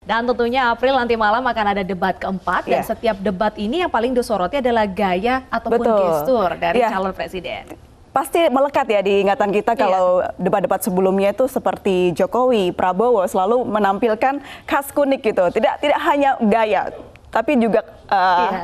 Dan tentunya April nanti malam akan ada debat keempat, dan setiap debat ini yang paling disoroti adalah gaya ataupun gestur dari calon presiden. Pasti melekat ya di ingatan kita kalau debat-debat sebelumnya itu seperti Jokowi, Prabowo selalu menampilkan khas unik gitu. Tidak hanya gaya, tapi juga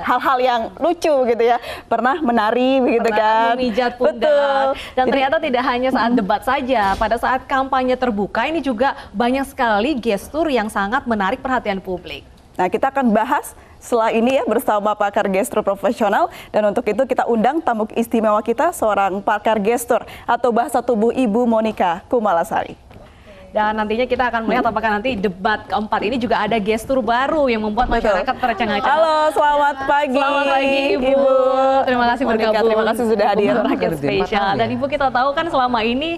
hal-hal yang lucu gitu ya. Pernah menari begitu kan. Memijat pundak. Dan ternyata tidak hanya saat debat saja, pada saat kampanye terbuka ini juga banyak sekali gestur yang sangat menarik perhatian publik. Nah, kita akan bahas setelah ini ya bersama pakar gestur profesional, dan untuk itu kita undang tamu istimewa kita, seorang pakar gestur atau bahasa tubuh Ibu Monica Kumalasari. Dan nantinya kita akan melihat apakah nanti debat keempat ini juga ada gestur baru yang membuat masyarakat tercengang-cengang. Halo, selamat pagi. Selamat pagi Ibu. Terima kasih bergabung. Terima kasih sudah hadir. Rakyat spesial. Dan Ibu, kita tahu kan selama ini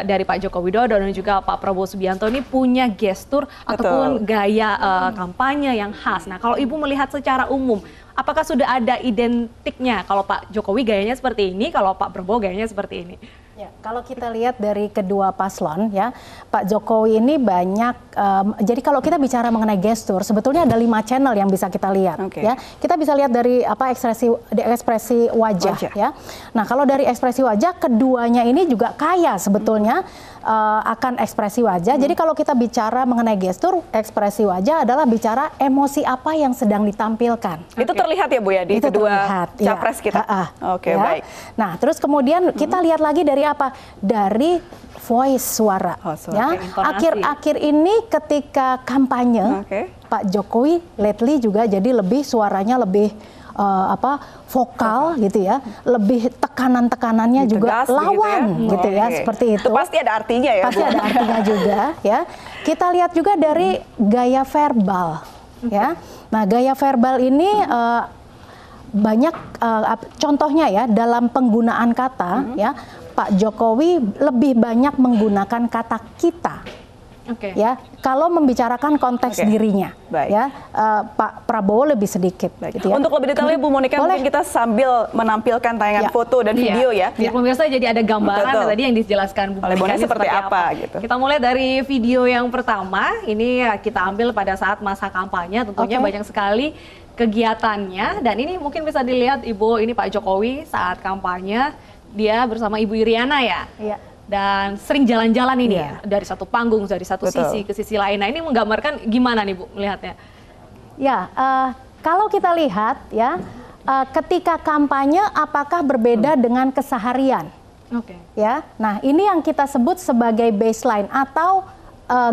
dari Pak Joko Widodo dan juga Pak Prabowo Subianto ini punya gestur ataupun gaya kampanye yang khas. Nah, kalau Ibu melihat secara umum, apakah sudah ada identiknya? Kalau Pak Jokowi gayanya seperti ini, kalau Pak Prabowo gayanya seperti ini? Ya, kalau kita lihat dari kedua paslon ya, Pak Jokowi ini banyak, jadi kalau kita bicara mengenai gestur, sebetulnya ada 5 channel yang bisa kita lihat. Ya. Kita bisa lihat dari ekspresi wajah. Ya. Nah, kalau dari ekspresi wajah, keduanya ini juga kaya sebetulnya akan ekspresi wajah. Jadi kalau kita bicara mengenai gestur, ekspresi wajah adalah bicara emosi apa yang sedang ditampilkan. Itu terlihat ya Bu ya di kedua capres kita. Oke, baik. Nah, terus kemudian kita lihat lagi dari apa? Dari voice suara. Ya. Akhir-akhir ini ketika kampanye, Pak Jokowi lately juga jadi suaranya lebih vokal gitu ya, lebih tekanan-tekanannya juga lawan gitu ya, seperti itu. Itu pasti ada artinya ya. Pasti ada artinya juga ya. Kita lihat juga dari gaya verbal ya. Nah, gaya verbal ini banyak contohnya ya dalam penggunaan kata ya. Pak Jokowi lebih banyak menggunakan kata kita. Ya, kalau membicarakan konteks dirinya, ya Pak Prabowo lebih sedikit. Gitu ya. Untuk lebih detailnya Bu Monica, mungkin kita sambil menampilkan tayangan foto dan video ya. Biar pemirsa jadi ada gambaran tadi yang dijelaskan Bu Monica seperti apa gitu. Kita mulai dari video yang pertama, ini kita ambil pada saat masa kampanye, tentunya banyak sekali kegiatannya, dan ini mungkin bisa dilihat Ibu, ini Pak Jokowi saat kampanye, dia bersama Ibu Iriana ya. Dan sering jalan-jalan ini ya, dari satu panggung, dari satu sisi ke sisi lain. Nah, ini menggambarkan gimana nih Bu melihatnya? Ya, kalau kita lihat ya, ketika kampanye apakah berbeda dengan keseharian? Ya, nah ini yang kita sebut sebagai baseline atau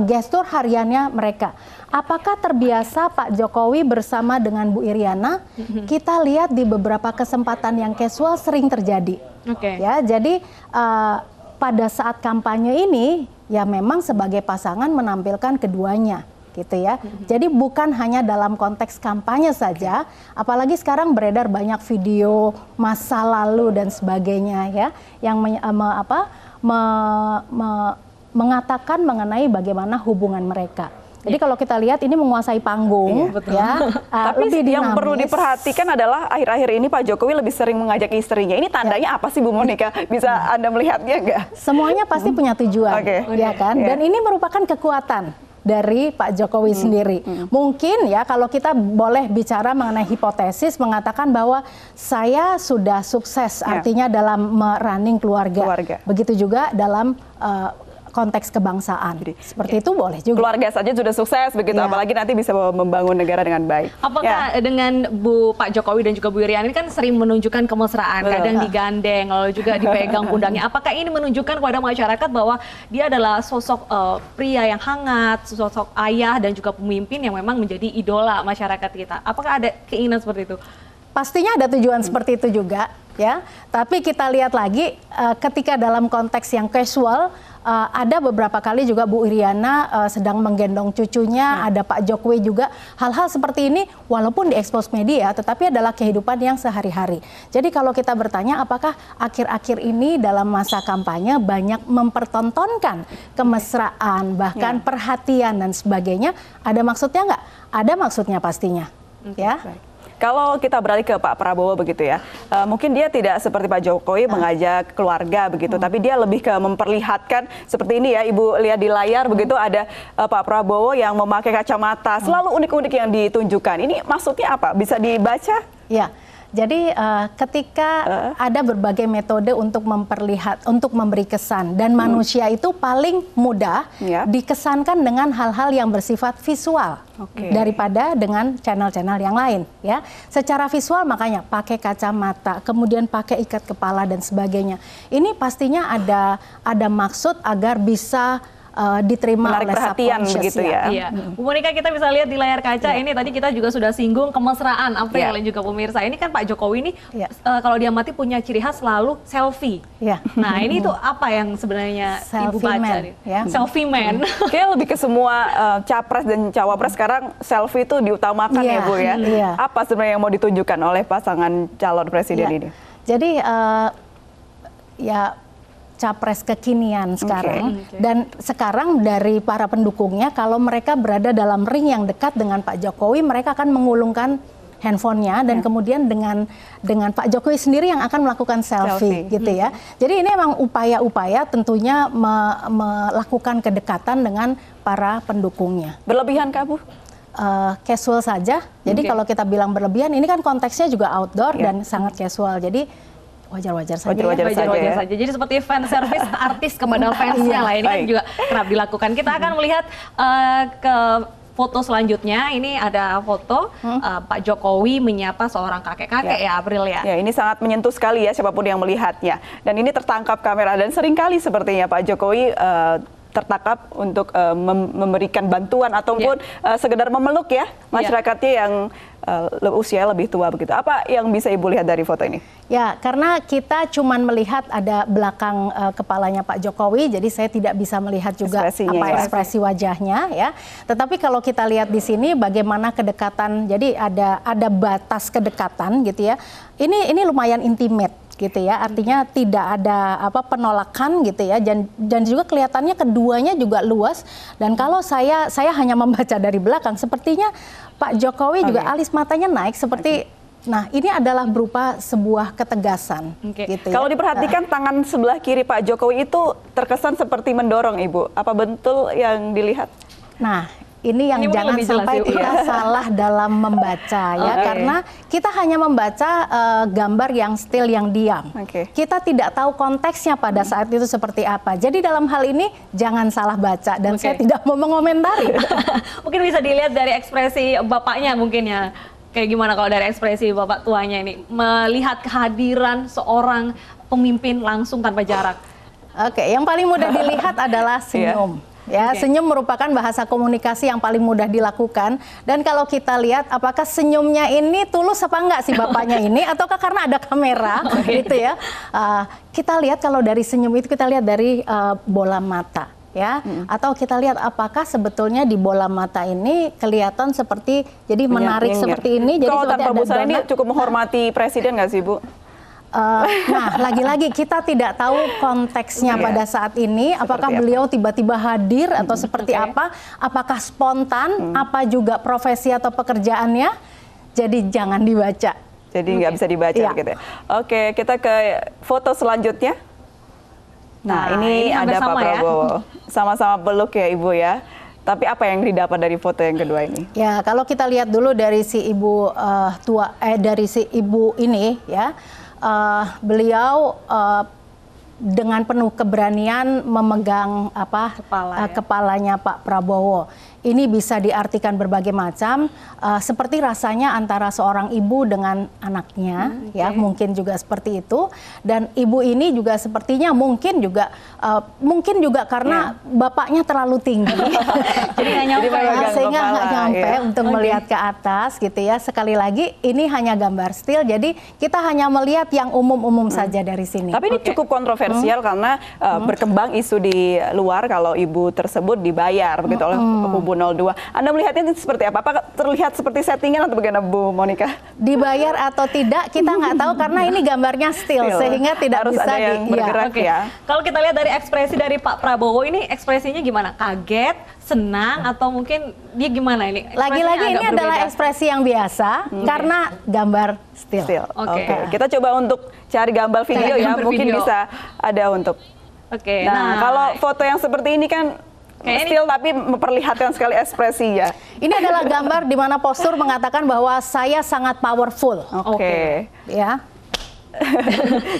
gestur hariannya mereka. Apakah terbiasa Pak Jokowi bersama dengan Bu Iriana? Kita lihat di beberapa kesempatan yang casual sering terjadi. Ya, jadi pada saat kampanye ini ya memang sebagai pasangan menampilkan keduanya gitu ya. Jadi bukan hanya dalam konteks kampanye saja, apalagi sekarang beredar banyak video masa lalu dan sebagainya ya yang mengatakan mengenai bagaimana hubungan mereka. Jadi kalau kita lihat ini menguasai panggung, ya. Tapi yang perlu diperhatikan adalah akhir-akhir ini Pak Jokowi lebih sering mengajak istrinya. Ini tandanya apa sih Bu Monica? Bisa Anda melihatnya nggak? Semuanya pasti punya tujuan, ya kan? Dan ini merupakan kekuatan dari Pak Jokowi sendiri. Mungkin ya kalau kita boleh bicara mengenai hipotesis mengatakan bahwa saya sudah sukses, artinya dalam running keluarga. Begitu juga dalam konteks kebangsaan. Seperti itu boleh juga. Keluarga saja sudah sukses begitu, apalagi nanti bisa membangun negara dengan baik. Apakah dengan Pak Jokowi dan juga Bu Iriana ini kan sering menunjukkan kemesraan, kadang digandeng, lalu juga dipegang pundaknya. Apakah ini menunjukkan kepada masyarakat bahwa dia adalah sosok pria yang hangat, sosok ayah dan juga pemimpin yang memang menjadi idola masyarakat kita? Apakah ada keinginan seperti itu? Pastinya ada tujuan seperti itu juga, ya. Tapi kita lihat lagi ketika dalam konteks yang casual, ada beberapa kali juga Bu Iriana sedang menggendong cucunya, ada Pak Jokowi juga. Hal-hal seperti ini walaupun diekspos media, tetapi adalah kehidupan yang sehari-hari. Jadi kalau kita bertanya apakah akhir-akhir ini dalam masa kampanye banyak mempertontonkan kemesraan, bahkan perhatian dan sebagainya, ada maksudnya nggak? Ada maksudnya pastinya, ya. Kalau kita beralih ke Pak Prabowo begitu ya, mungkin dia tidak seperti Pak Jokowi mengajak keluarga begitu, tapi dia lebih ke memperlihatkan seperti ini ya, Ibu lihat di layar begitu ada Pak Prabowo yang memakai kacamata, selalu unik-unik yang ditunjukkan. Ini maksudnya apa? Bisa dibaca? Ya. Jadi ketika ada berbagai metode untuk untuk memberi kesan, dan manusia itu paling mudah dikesankan dengan hal-hal yang bersifat visual daripada dengan channel-channel yang lain, ya. Secara visual makanya pakai kacamata, kemudian pakai ikat kepala dan sebagainya. Ini pastinya ada maksud agar bisa diterima menarik oleh perhatian begitu ya. Iya. Bu Monika, kita bisa lihat di layar kaca ini tadi kita juga sudah singgung kemesraan April dan juga pemirsa. Ini kan Pak Jokowi ini kalau dia mati punya ciri khas selalu selfie. Nah, ini tuh apa yang sebenarnya Ibu baca nih? Selfie man. Kayaknya lebih ke semua capres dan cawapres sekarang selfie itu diutamakan ya Bu ya. Apa sebenarnya yang mau ditunjukkan oleh pasangan calon presiden ini? Jadi ya capres kekinian sekarang, dan sekarang dari para pendukungnya kalau mereka berada dalam ring yang dekat dengan Pak Jokowi, mereka akan mengulungkan handphonenya dan kemudian dengan Pak Jokowi sendiri yang akan melakukan selfie gitu ya. Jadi ini memang upaya-upaya tentunya melakukan kedekatan dengan para pendukungnya. Berlebihan kah Bu? Casual saja. Jadi kalau kita bilang berlebihan, ini kan konteksnya juga outdoor dan sangat casual. Jadi wajar-wajar saja. Wajar-wajar saja. Jadi seperti fan service artis kepada fansnya lah, ini kan juga kerap dilakukan. Kita akan melihat ke foto selanjutnya. Ini ada foto Pak Jokowi menyapa seorang kakek-kakek ya, April ya. Ya, ini sangat menyentuh sekali ya siapapun yang melihatnya. Dan ini tertangkap kamera dan seringkali sepertinya Pak Jokowi tertangkap untuk memberikan bantuan ataupun sekedar memeluk ya masyarakatnya yang usia lebih tua begitu. Apa yang bisa Ibu lihat dari foto ini? Ya, karena kita cuman melihat ada belakang kepalanya Pak Jokowi, jadi saya tidak bisa melihat juga ekspresi wajahnya ya. Tetapi kalau kita lihat di sini bagaimana kedekatan, jadi ada batas kedekatan gitu ya. Ini lumayan intimate gitu ya, artinya tidak ada penolakan gitu ya, dan juga kelihatannya keduanya juga luas. Dan kalau saya hanya membaca dari belakang, sepertinya Pak Jokowi juga alis matanya naik seperti, nah ini adalah berupa sebuah ketegasan. Gitu ya. Kalau diperhatikan tangan sebelah kiri Pak Jokowi itu terkesan seperti mendorong Ibu, apa betul yang dilihat? Nah, ini yang jangan sampai kita salah dalam membaca ya, karena kita hanya membaca gambar yang still, yang diam. Kita tidak tahu konteksnya pada saat itu seperti apa. Jadi dalam hal ini jangan salah baca, dan saya tidak mau mengomentari. Mungkin bisa dilihat dari ekspresi bapaknya mungkin ya. Kayak gimana kalau dari ekspresi bapak tuanya ini melihat kehadiran seorang pemimpin langsung tanpa jarak? Yang paling mudah dilihat adalah senyum. Ya, senyum merupakan bahasa komunikasi yang paling mudah dilakukan. Dan kalau kita lihat apakah senyumnya ini tulus apa enggak si bapaknya ini, ataukah karena ada kamera gitu ya. Kita lihat kalau dari senyum itu kita lihat dari bola mata ya, atau kita lihat apakah sebetulnya di bola mata ini kelihatan seperti jadi menarik seperti ini. Jadi kalau tanpa busana ini cukup menghormati presiden nggak sih Bu? Nah, lagi-lagi kita tidak tahu konteksnya pada saat ini, apakah beliau tiba-tiba hadir atau seperti apa, apakah spontan, apa juga profesi atau pekerjaannya, jadi jangan dibaca. Jadi nggak bisa dibaca gitu ya. Oke, kita ke foto selanjutnya. Nah, ini ada Pak Prabowo. Sama-sama peluk ya Ibu ya. Tapi apa yang didapat dari foto yang kedua ini? Ya, kalau kita lihat dulu dari si ibu dari si ibu ini ya. Beliau dengan penuh keberanian memegang kepalanya Pak Prabowo. Ini bisa diartikan berbagai macam, seperti rasanya antara seorang ibu dengan anaknya, ya mungkin juga seperti itu. Dan ibu ini juga sepertinya mungkin juga karena bapaknya terlalu tinggi, jadi nggak nyampe, sehingga nggak nyampe untuk melihat ke atas, gitu ya. Sekali lagi ini hanya gambar still, jadi kita hanya melihat yang umum-umum saja dari sini. Tapi ini cukup kontroversial karena berkembang isu di luar kalau ibu tersebut dibayar begitu oleh kubu 2002. Anda melihatnya ini seperti apa? Apakah terlihat seperti settingan atau bagaimana, Bu Monica? Dibayar atau tidak kita nggak tahu karena ini gambarnya still sehingga tidak harus bisa ada yang bergerak ya. Kalau kita lihat dari ekspresi dari Pak Prabowo ini ekspresinya gimana? Kaget, senang, atau mungkin dia gimana ini? Lagi-lagi ini adalah ekspresi yang biasa karena gambar still. Oke. Kita coba untuk cari gambar video ya, mungkin bisa ada untuk. Oke. Nah, kalau foto yang seperti ini kan still tapi memperlihatkan sekali ekspresinya. Ini adalah gambar di mana postur mengatakan bahwa saya sangat powerful. Oke. Ya.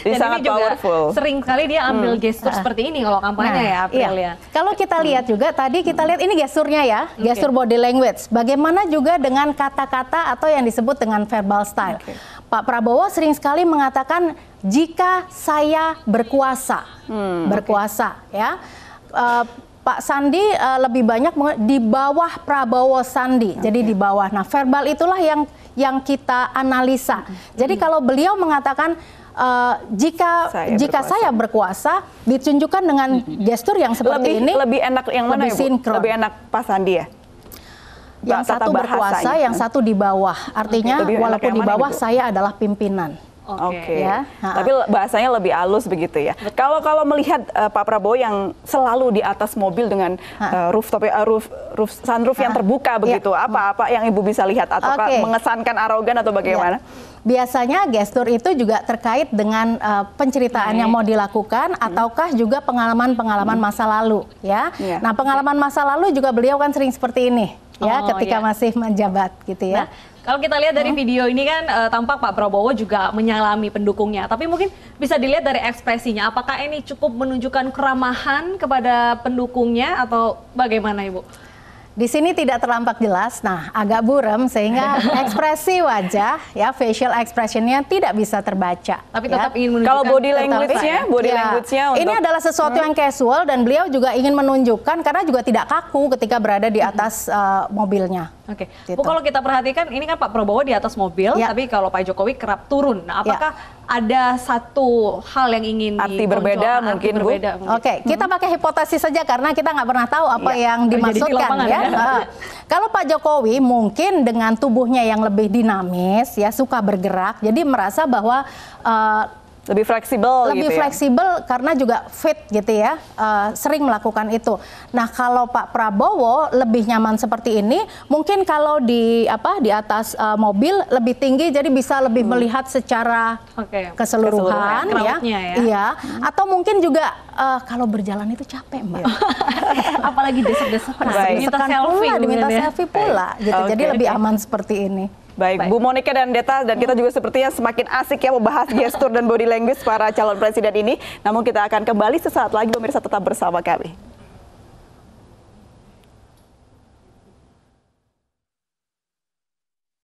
Dia sangat powerful. Sering kali dia ambil gestur seperti ini kalau kampanye ya, April ya. Kalau kita lihat juga tadi kita lihat ini gesturnya ya, gestur body language. Bagaimana juga dengan kata-kata atau yang disebut dengan verbal style. Pak Prabowo sering sekali mengatakan jika saya berkuasa, berkuasa ya. Pak Sandi lebih banyak di bawah Prabowo Sandi, jadi di bawah. Nah, verbal itulah yang kita analisa. Jadi kalau beliau mengatakan jika saya berkuasa, ditunjukkan dengan gestur yang seperti ini. Lebih enak yang mana, lebih sinkron. Lebih enak Pak Sandi ya? Yang satu berkuasa, yang satu di bawah. Artinya walaupun di bawah saya adalah pimpinan. Oke. Ya. Tapi bahasanya lebih halus begitu ya. Kalau melihat Pak Prabowo yang selalu di atas mobil dengan sunroof yang terbuka begitu, apa yang Ibu bisa lihat? Ataukah mengesankan arogan atau bagaimana? Biasanya gestur itu juga terkait dengan penceritaan yang mau dilakukan ataukah juga pengalaman-pengalaman masa lalu ya. Nah, pengalaman masa lalu juga beliau kan sering seperti ini ya ketika masih menjabat gitu ya. Kalau kita lihat dari video ini kan tampak Pak Prabowo juga menyalami pendukungnya. Tapi mungkin bisa dilihat dari ekspresinya. Apakah ini cukup menunjukkan keramahan kepada pendukungnya atau bagaimana, Ibu? Di sini tidak terlampak jelas, nah agak buram sehingga ekspresi wajah, ya facial expressionnya tidak bisa terbaca. Tapi tetap ingin menunjukkan. Kalau body language-nya, untuk... Ini adalah sesuatu yang casual dan beliau juga ingin menunjukkan karena juga tidak kaku ketika berada di atas mobilnya. Oke, Bu, kalau kita perhatikan ini kan Pak Prabowo di atas mobil, tapi kalau Pak Jokowi kerap turun. Nah, apakah ada satu hal yang ingin arti berbeda mungkin, Bu? Oke, kita pakai hipotesis saja karena kita nggak pernah tahu apa yang dimaksudkan ya. Kalau Pak Jokowi mungkin dengan tubuhnya yang lebih dinamis, ya suka bergerak, jadi merasa bahwa lebih fleksibel fleksibel karena juga fit gitu ya, sering melakukan itu. Nah, kalau Pak Prabowo lebih nyaman seperti ini, mungkin kalau di atas mobil lebih tinggi jadi bisa lebih melihat secara keseluruhan ya. Iya, atau mungkin juga kalau berjalan itu capek, Mbak. Apalagi desek-desek diminta selfie pula gitu. Jadi lebih aman seperti ini. Baik, Bu Monica dan Deta, dan kita juga sepertinya semakin asik ya membahas gestur dan body language para calon presiden ini. Namun kita akan kembali sesaat lagi, pemirsa tetap bersama kami.